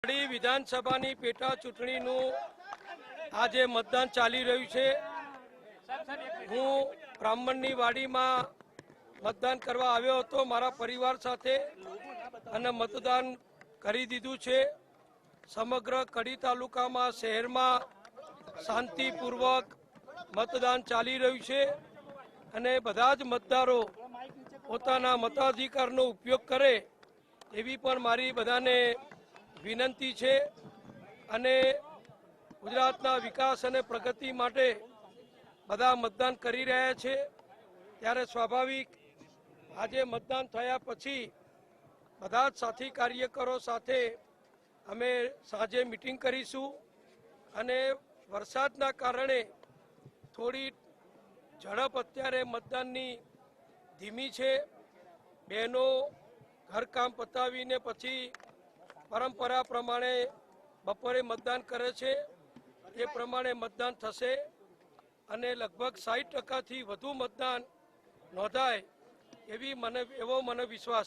વિધાનસભાની પેટા ચૂંટણીનું આજે મતદાન ચાલી રહ્યું છે। હું બ્રાહ્મણની વાડીમાં મતદાન કરવા આવ્યો હતો મારા પરિવાર સાથે અને મતદાન કરી દીધું છે। સમગ્ર કડી તાલુકામાં શહેરમાં શાંતિપૂર્વક મતદાન ચાલી રહ્યું છે અને બધા જ મતદારો પોતાના મતાધિકારનો ઉપયોગ કરે એવી પણ મારી બધાને વિનંતી છે અને ગુજરાતના વિકાસ અને પ્રગતિ માટે બધા મતદાન કરી રહ્યા છે। ત્યારે સ્વાભાવિક આજે મતદાન થયા પછી બધા જ સાથી કાર્યકરો સાથે અમે સાંજે મીટિંગ કરીશું અને વરસાદના કારણે થોડી ઝડપ અત્યારે મતદાનની ધીમી છે। બહેનો ઘરકામ પતાવીને પછી પરંપરા પ્રમાણે બપોરે મતદાન કરે છે એ પ્રમાણે મતદાન થશે અને લગભગ 60% વધુ મતદાન નોંધાય એવો મને વિશ્વાસ છે।